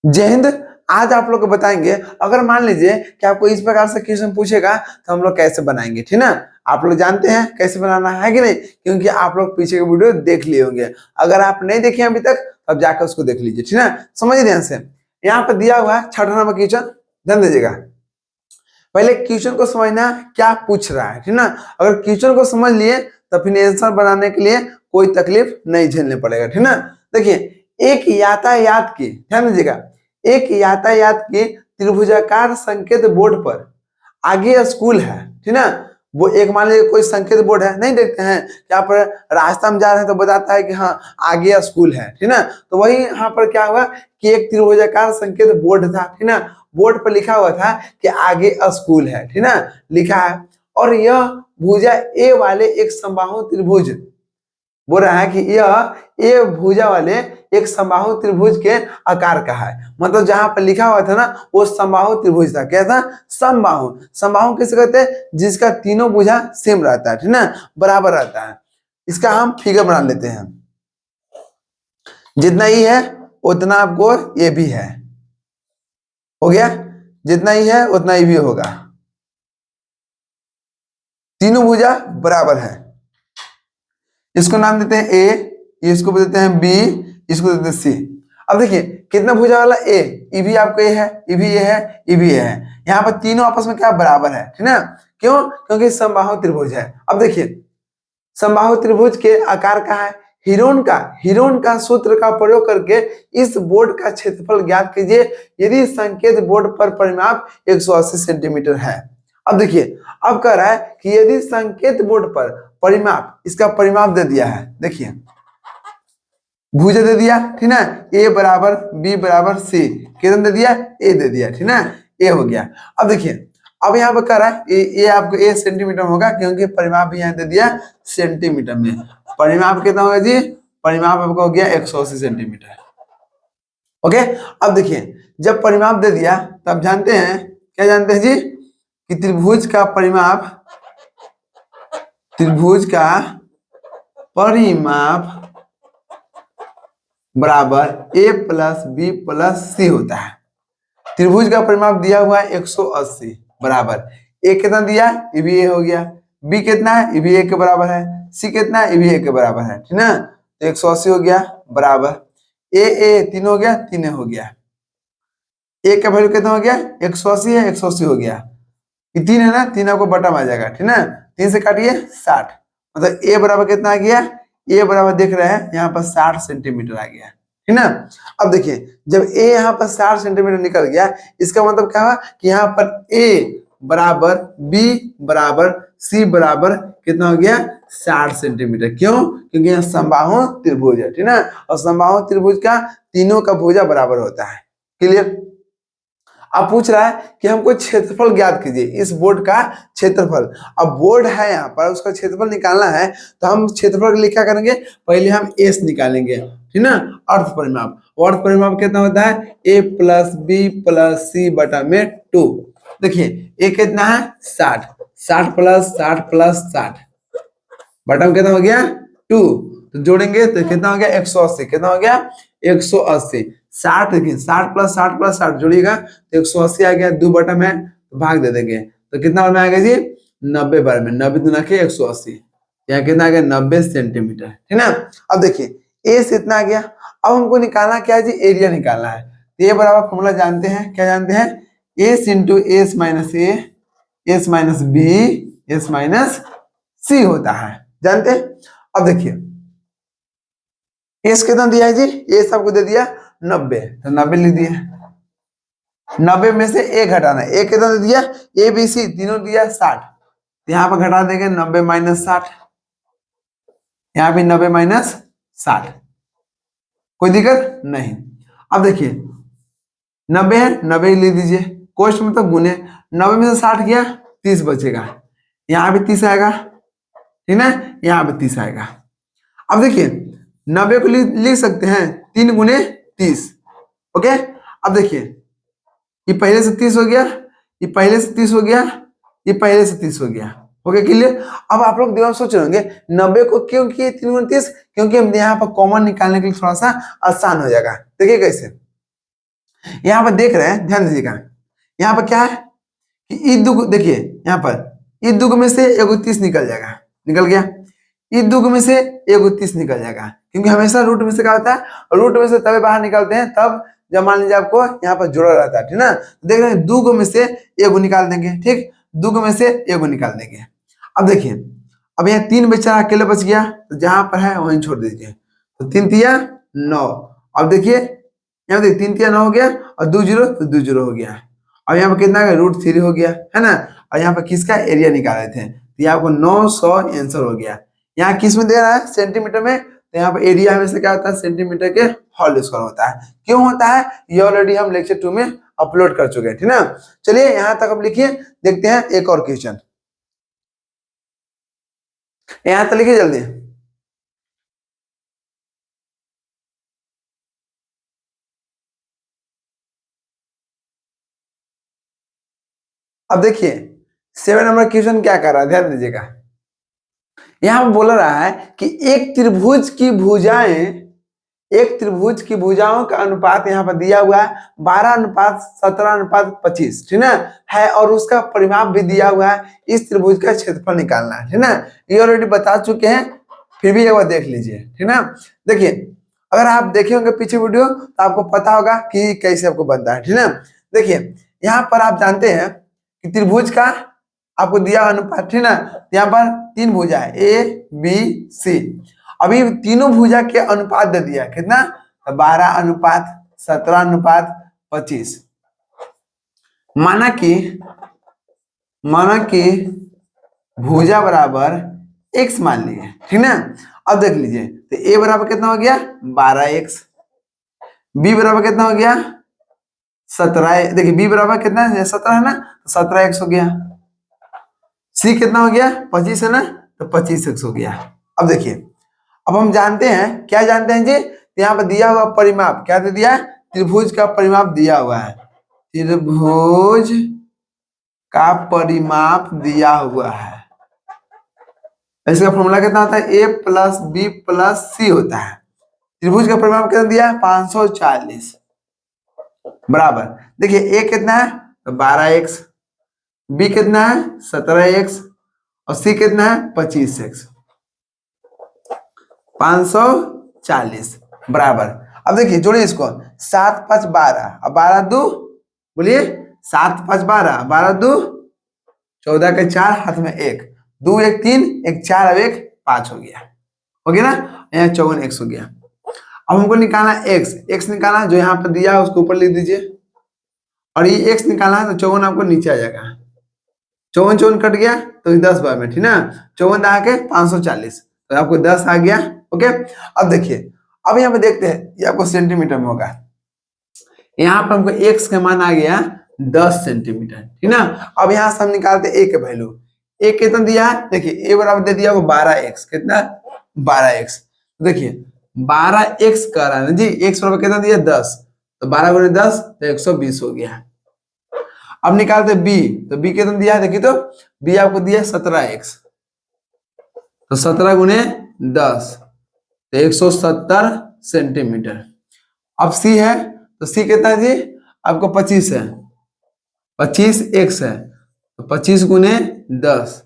जय हिंद। आज आप लोग को बताएंगे, अगर मान लीजिए कि आपको इस प्रकार से क्वेश्चन पूछेगा तो हम लोग कैसे बनाएंगे, ठीक ना। आप लोग जानते हैं कैसे बनाना है कि नहीं, क्योंकि आप लोग पीछे के वीडियो देख लिए होंगे। अगर आप नहीं देखे अभी तक तब जाकर उसको देख लीजिए, ठीक ना। समझिए ध्यान से, यहाँ पर दिया हुआ है 6 नंबर क्वेश्चन, ध्यान दीजिएगा। पहले क्वेश्चन को समझना क्या पूछ रहा है, ठीक ना। अगर क्वेश्चन को समझ लिए तो फिर आंसर बनाने के लिए कोई तकलीफ नहीं झेलने पड़ेगा, ठीक ना। देखिए, एक यातायात की, ध्यान दीजिएगा, एक यातायात की त्रिभुजाकार संकेत बोर्ड पर आगे स्कूल है, ठीक ना। वो एक मान लीजिए कोई संकेत बोर्ड है, नहीं देखते हैं यहाँ पर रास्ता में जा रहे हैं तो बताता है कि हाँ आगे स्कूल है, ठीक ना। तो वही यहाँ पर क्या हुआ कि एक त्रिभुजाकार संकेत बोर्ड था, ठीक ना। बोर्ड पर लिखा हुआ था कि आगे स्कूल है, ठीक ना, लिखा है। और यह भुजा ए वाले एक समबाहु त्रिभुज, बोल रहा है कि यह ए भुजा वाले एक समबाहु त्रिभुज के आकार का है। मतलब जहां पर लिखा हुआ था ना वो समबाहु त्रिभुज था। क्या था? समबाहु। समबाहु किसे कहते हैं? जिसका तीनों भुजा सेम रहता है, ठीक ना, बराबर रहता है। इसका हम फिगर बना लेते हैं। जितना ही है उतना आपको ये भी है, हो गया। जितना ही है उतना ही भी होगा, तीनों भुजा बराबर है। इसको नाम देते हैं ए, इसको देते हैं बी, इसको देते हैं सी। अब देखिए कितना भुजा वाला ए, ये भी आपको ए है, ये भी ए है, ये भी ए है। यहाँ पर तीनों आपस में क्या बराबर है, ठीक ना। क्यों? क्योंकि समबाहु त्रिभुज है। अब देखिए समबाहु त्रिभुज के आकार का है। हिरोन का सूत्र का प्रयोग करके इस बोर्ड का क्षेत्रफल ज्ञात कीजिए यदि संकेत बोर्ड पर परिमाप 180 सेंटीमीटर है। अब देखिए, अब कह रहा है कि यदि संकेत बोर्ड पर परिमाप, इसका परिमाप दे दिया है, देखिए भुजा दे दिया, ठीक ना, ए बराबर बी बराबर सी, कितना दे दिया? ए दे दिया, ठीक ना, ए हो गया। अब देखिए, अब यहाँ पे कह रहा है ये आपको ए सेंटीमीटर होगा क्योंकि परिमाप भी यहाँ दे दिया सेंटीमीटर में। परिमाप कितना होगा जी? परिमाप आपको हो गया 180 सेंटीमीटर। ओके। अब देखिए जब परिमाप दे दिया तब जानते हैं, क्या जानते हैं जी, कि त्रिभुज का परिमाप बराबर ए प्लस बी प्लस सी होता है। त्रिभुज का परिमाप दिया हुआ है 180 बराबर ए कितना दिया? ये भी ए हो गया। बी कितना है? ये भी ए के बराबर है। सी कितना है? ये भी ए के बराबर है, ठीक ना। तो 180 हो गया बराबर ए तीन हो गया, तीन हो गया। ए का वैल्यू कितना हो गया? 180 है, 180 हो गया। ये तीन है ना, तीन आपको बटम आ जाएगा, ठीक ना। 3 से काटिए 60, मतलब ए बराबर कितना आ गया? ए बराबर देख रहे हैं यहाँ पर 60 सेंटीमीटर आ गया, ठीक ना। अब देखिए जब ए यहाँ पर 60 सेंटीमीटर निकल गया, इसका मतलब क्या हुआ कि यहाँ पर ए बराबर बी बराबर सी बराबर कितना हो गया? 60 सेंटीमीटर। क्यों? क्योंकि यहाँ समबाहु त्रिभुज है, ठीक ना, और समबाहु त्रिभुज का तीनों का भुजा बराबर होता है। क्लियर? अब पूछ रहा है कि हमको क्षेत्रफल ज्ञात कीजिए, इस बोर्ड का क्षेत्रफल। अब बोर्ड है यहाँ पर, उसका क्षेत्रफल निकालना है तो हम क्षेत्रफल के लिए क्या करेंगे? पहले हम एस निकालेंगे, ठीक ना, अर्थ परिमाप। अर्थ परिमाप कितना होता है? ए प्लस बी प्लस सी बटा में 2। देखिए ए कितना है? 60, 60 प्लस 60 प्लस 60 बटा में कितना हो गया? 2। तो जोड़ेंगे तो कितना हो गया? 180। कितना हो गया? 180। 60 देखिए, 60 प्लस 60 प्लस 60 जोड़िएगा तो 180 आ गया। 2 बटा में तो भाग दे देंगे तो कितना बार में आएगा जी? 90 बार में। 90 दूना के 180, यहाँ कितना आ गया? 90 सेंटीमीटर, ठीक ना। अब देखिए ए से इतना आ गया। अब हमको निकालना क्या है जी? एरिया निकालना है। तो ए बराबर फॉर्मूला जानते हैं, क्या जानते हैं? S into S minus A, S minus B, S minus C होता है, जानते हैं। अब देखिए एस कितना दिया है जी? ए सबको दे दिया 90, तो 90 लिख दिया। 90 में से ए घटाना है। ए कितना दे दिया? ए बी सी तीनों दिया 60, तो यहाँ पर घटा देंगे 90 माइनस 60, यहाँ पे 90 माइनस 60, कोई दिक्कत नहीं। अब देखिए 90 है, 90 लिख दीजिए, कोष्ट में तो गुने। 90 में से 60 गया, 30 बचेगा, यहाँ भी 30 आएगा, ठीक ना, यहाँ पे 30 आएगा। अब देखिए 90 को लिख सकते हैं 3 गुने 30। ओके। अब देखिए ये पहले से 30 हो गया, ये पहले से 30 हो गया, ये पहले से 30 हो गया। Okay clear? अब आप लोग दिमाग सोच रहे होंगे 90 को क्यों किए 3 गुने 30? क्योंकि हम यहाँ पर कॉमन निकालने के लिए थोड़ा सा आसान हो जाएगा। देखिए कैसे, यहाँ पर देख रहे हैं, ध्यान दीजिएगा, यहाँ पर क्या है कि ई दुग, देखिए यहाँ पर ई दुग में से एगो 30 निकल जाएगा, निकल गया। ई दुग में से एगो 30 निकल जाएगा, क्योंकि हमेशा रूट में से क्या होता है, रूट में से तभी बाहर निकलते हैं तब जब मान लीजिए आपको यहाँ पर जोड़ा रहता है, ठीक ना। देख रहे हैं दुग में से एगो निकाल देंगे, ठीक, दुग में से एगो निकाल देंगे। अब देखिए, अब यहाँ 3 बेचारा अकेले बच गया, तो जहां पर है वहीं छोड़ दीजिए, तो 3 तिया 9। अब देखिए यहाँ देखिए 3 तिया 9 हो गया, और 2 जीरो तो 2 जीरो हो गया। अब यहाँ पर कितना √3 हो गया, है ना। और यहाँ पर किसका एरिया निकाल रहे थे, तो यहाँ आपको 900 आंसर हो गया। यहाँ किस में दे रहा है, सेंटीमीटर में, तो यहाँ पर एरिया हमेशा क्या होता है, सेंटीमीटर के होल स्क्वायर होता है। क्यों होता है, ये ऑलरेडी हम लेक्चर 2 में अपलोड कर चुके हैं, ठीक ना। चलिए यहाँ तक अब लिखिए, देखते हैं एक और क्वेश्चन, यहाँ तक लिखिए जल्दी। अब देखिए 7 नंबर क्वेश्चन क्या कर रहा है, ध्यान दीजिएगा। यहां पर बोल रहा है कि एक त्रिभुज की भुजाएं, एक त्रिभुज की भुजाओं का अनुपात यहाँ पर दिया हुआ है 12:17:25, ठीक ना है, और उसका परिमाप भी दिया हुआ है। इस त्रिभुज का क्षेत्रफल निकालना है, ठीक ना। ये ऑलरेडी बता चुके हैं, फिर भी एक बार देख लीजिए, ठीक ना। देखिए अगर आप देखे होंगे पीछे वीडियो तो आपको पता होगा कि कैसे आपको बनता है, ठीक ना। देखिए यहाँ पर आप जानते हैं कि त्रिभुज का आपको दिया अनुपात, ठीक ना। यहाँ पर 3 भुजा है, ABC। अभी तीनों भुजा के अनुपात दे दिया, कितना, 12:17:25। माना कि भुजा बराबर x मान लिए, ठीक ना। अब देख लीजिए, तो a बराबर कितना हो गया, 12x, b बराबर कितना हो गया, 17। देखिए b बराबर कितना है, 17 है ना, तो 17x हो गया। c कितना हो गया, 25 है ना, तो 25x हो गया। अब देखिए, अब हम जानते हैं, क्या जानते हैं जी, यहाँ पर दिया हुआ परिमाप क्या दे दिया है, त्रिभुज का परिमाप दिया हुआ है, त्रिभुज का परिमाप दिया हुआ है। इसका फॉर्मूला कितना होता है, a + b + c होता है। त्रिभुज का परिमाप कितना दिया है, 540 बराबर। देखिए a कितना है, तो 12x, b कितना है, 17x, और c कितना है, 25x। 540 बराबर। अब देखिए जोड़िए इसको, 7 5 12, अब 12 2, बोलिए 7 5 12, 12 2 14 के 4, हाथ में 1, 2 1 3, 1 4, अब 1 5 हो गया, ना। यहाँ 54x हो गया। अब हमको निकालना x निकालना, जो यहाँ पर दिया है उसको ऊपर लिख दीजिए, और ये x निकालना है, तो 54 आपको नीचे आ जाएगा। 54 कट गया तो 10 बार में, ठीक ना, 54 आ के 540, तो आपको 10 आ गया। ओके, अब देखिए, अब यहाँ पे देखते हैं, ये आपको सेंटीमीटर में होगा। यहाँ पर हमको x का मान आ गया 10 सेंटीमीटर, ठीक ना। अब यहाँ से हम निकालते a के वैल्यू। a कितना दिया है, देखिए a बराबर दे दिया वो 12x, कितना, 12x। देखिए 12x कर रहा है जी, x बराबर कितना दिया, 10, तो 12 × 10 तो 120 हो गया। अब निकालते b, तो b कितना दिया है, देखिए तो b आपको दिया 17x, तो 17 × 10 तो 170 सेंटीमीटर। अब c है, तो c कितना है जी, आपको 25 है, 25x है, तो 25 × 10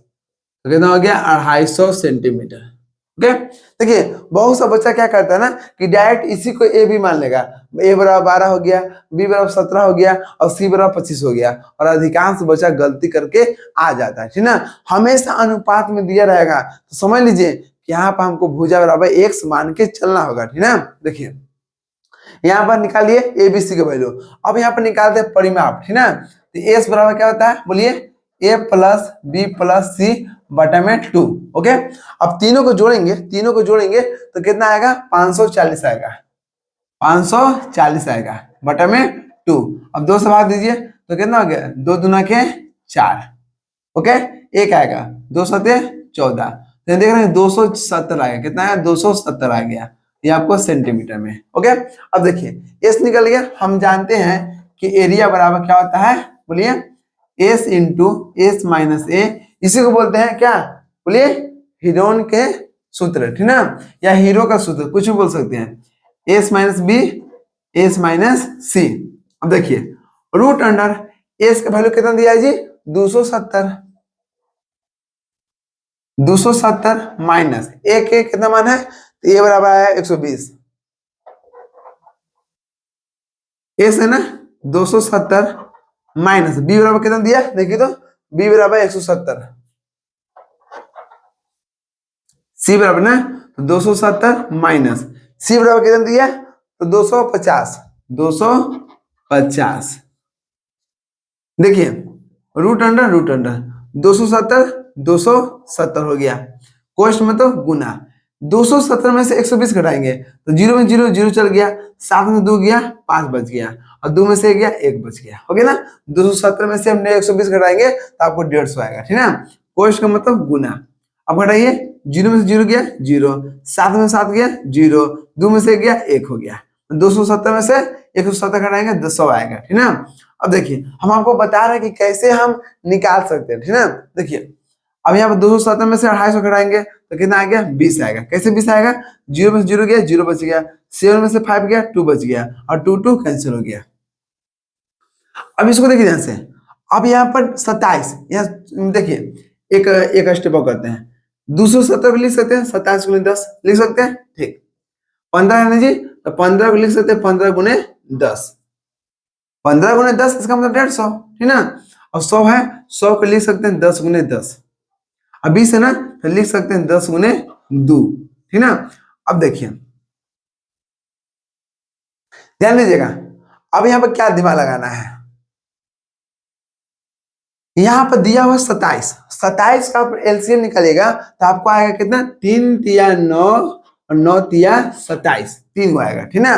तो कितना हो गया, 250 सेंटीमीटर। ओके, देखिए बहुत सा बच्चा क्या करता है ना कि डायरेक्ट इसी को a भी मान लेगा, a बराबर 12 हो गया, b बराबर 17 हो गया, और c बराबर 25 हो गया, और अधिकांश बच्चा गलती करके आ जाता है, ठीक ना। हमेशा अनुपात में दिया रहेगा, तो समझ लीजिए कि यहाँ पर हमको भुजा बराबर x मान के चलना होगा, ठीक ना। देखिए यहाँ पर निकालिए ABC का वैल्यू। अब यहाँ पर निकालते हैं परिमाप, ठीक ना। तो S बराबर क्या होता है, बोलिए a + b + c बटा में 2। ओके, अब तीनों को जोड़ेंगे तो कितना आएगा, 540 आएगा, 540 आएगा बटा में 2। अब 2 से भाग दीजिए तो कितना हो गया, 2 दूना के 4। ओके, 1 आएगा, 2 7 14, तो देख रहे हैं 270 आएगा, कितना है, 270 आ गया, ये आपको सेंटीमीटर में। ओके, अब देखिए एस निकल गया। हम जानते हैं कि एरिया बराबर क्या होता है, बोलिए एस इंटू एस माइनस ए, इसी को बोलते हैं क्या, बोलिए हीरोन के सूत्र, ठीक ना, या हीरो का सूत्र, कुछ भी बोल सकते हैं, S minus B S minus C. अब देखिए रूट अंडर एस का वैल्यू कितना दिया है जी 270 माइनस ए के कितना मान है तो ए बराबर है 120 एस है ना 270 माइनस बी बराबर कितना दिया देखिए तो बी बराबर 170 सी बराबर ना तो 270 माइनस सी बराबर कितना दिया तो 250 देखिए रूट अंडर 270 हो गया कोष्ट में तो गुना 270 में से 120 घटाएंगे तो जीरो में जीरो जीरो चल गया 7 में 2 गया 5 बच गया और 2 में से गया 1 बच गया हो गया ना 270 में से हमने 120 घटाएंगे तो आपको 150 आएगा ठीक है ना कोष्ट का मतलब गुना अब घटाइए जीरो में से जीरो गया जीरो 7 में 7 गया जीरो 2 में से गया 1 हो गया 270 में से 170 घटाएंगे 100 आएगा ठीक है ना अब देखिए हम आपको बता रहे हैं कि कैसे हम निकाल सकते हैं ठीक है ना देखिए अब यहाँ पर 270 में से 250 घटाएंगे तो कितना आ गया 20 आएगा कैसे 20 आएगा जीरो में से जीरो गया जीरो बच गया 7 में से 5 गया 2 बच गया और 2 कैंसिल हो गया अब इसको देखिए ध्यान से अब यहाँ पर 27 यहाँ देखिए एक स्टेप और करते हैं 270 को लिख सकते हैं 27 गुने 10 लिख सकते हैं ठीक 15 है ना जी तो 15 को लिख सकते हैं 15 गुने 10 15 गुने 10 इसका मतलब 150 ठीक ना और 100 है 100 को लिख सकते हैं 10 गुने 10 अब 20 है ना तो लिख सकते हैं 10 गुने 2 ठीक ना अब देखिए ध्यान दीजिएगा अब यहाँ पर क्या दिमाग लगाना है यहाँ पर दिया हुआ 27 का एलसीएम निकलेगा तो आपको आएगा कितना 3 तिया 9 और 9 तिया 27 3 को आएगा ठीक ना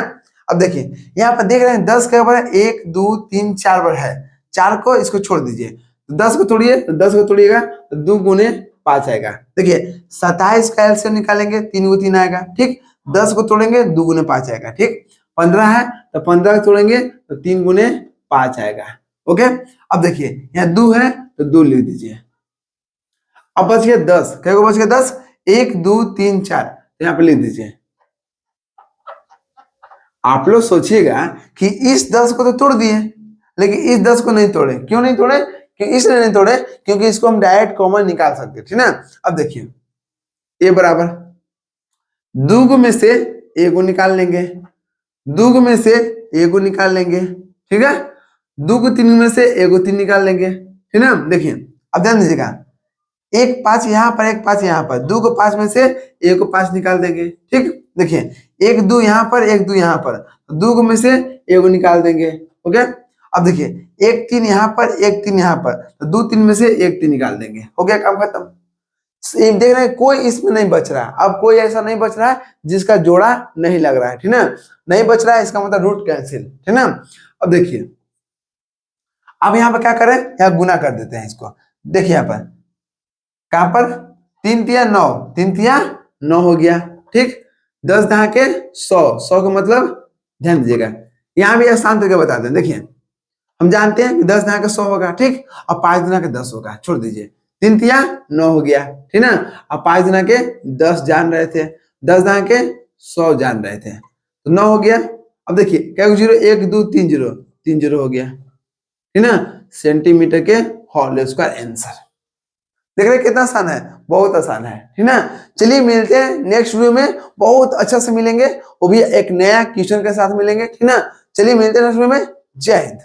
अब देखिए यहाँ पर देख रहे हैं 10 के ऊपर 1 2 3 4 बार है 4 को इसको छोड़ दीजिए तो 10 को तोड़िए तो 10 को तोड़िएगा तो 2 गुने 5 आएगा देखिए 27 का एलसीएम निकालेंगे 3 को 3 आएगा ठीक 10 को तोड़ेंगे 2 गुने 5 आएगा ठीक 15 है तो 15 को तोड़ेंगे तो 3 गुने 5 आएगा ओके अब देखिए यहाँ 2 है तो 2 लिख दीजिए अब बच गया 10 क्या बच गया 10 1 2 3 4 यहाँ पे लिख दीजिए आप लोग सोचिएगा कि इस 10 को तो तोड़ दिए लेकिन इस 10 को नहीं तोड़े क्यों नहीं तोड़े क्योंकि इसलिए नहीं तोड़े क्योंकि इसको हम डायरेक्ट कॉमन निकाल सकते ठीक ना अब देखिए ए बराबर 2 में से ए को निकाल लेंगे 2 में से ए को निकाल लेंगे ठीक है 2 को 3 में से ए को 3 निकाल लेंगे ठीक ना देखिए अब ध्यान दीजिएगा 1 5 यहाँ पर 1 5 यहाँ पर 2 को 5 में से ए को 5 निकाल देंगे ठीक देखिए 1 2 यहाँ पर 1 2 यहाँ पर 2 में से ए को निकाल देंगे ओके अब देखिए 1 3 यहाँ पर 1 3 यहाँ पर तो 2 3 में से 1 3 निकाल देंगे हो गया काम खत्म देख रहे हैं कोई इसमें नहीं बच रहा है अब कोई ऐसा नहीं बच रहा है जिसका जोड़ा नहीं लग रहा है ठीक ना नहीं बच रहा है इसका मतलब रूट कैंसिल ठीक ना अब देखिए अब यहाँ पर क्या करें यहाँ गुना कर देते हैं इसको देखिए यहाँ पर कहां पर 3 तिया 9 3 तिया 9 हो गया ठीक 10 दहा के 100 का मतलब ध्यान दीजिएगा यहाँ भी आसान तरीके बता दें देखिए हम जानते हैं कि 10 दहा के 100 होगा ठीक और 5 गुना के 10 होगा छोड़ दीजिए 3 तिया 9 हो गया ठीक ना और 5 गुना के 10 जान रहे थे 10 दहा के 100 जान रहे थे तो 9 हो गया अब देखिए क्या जीरो 1 2 3 जीरो 3 जीरो हो गया ठीक ना सेंटीमीटर के होल स्क्वायर आंसर देख रहे कितना आसान है बहुत आसान है ठीक ना चलिए मिलते हैं नेक्स्ट वीडियो में बहुत अच्छा से मिलेंगे वो भी एक नया क्वेश्चन के साथ मिलेंगे ठीक ना चलिए मिलते हैं नेक्स्ट वीडियो में जय हिंद।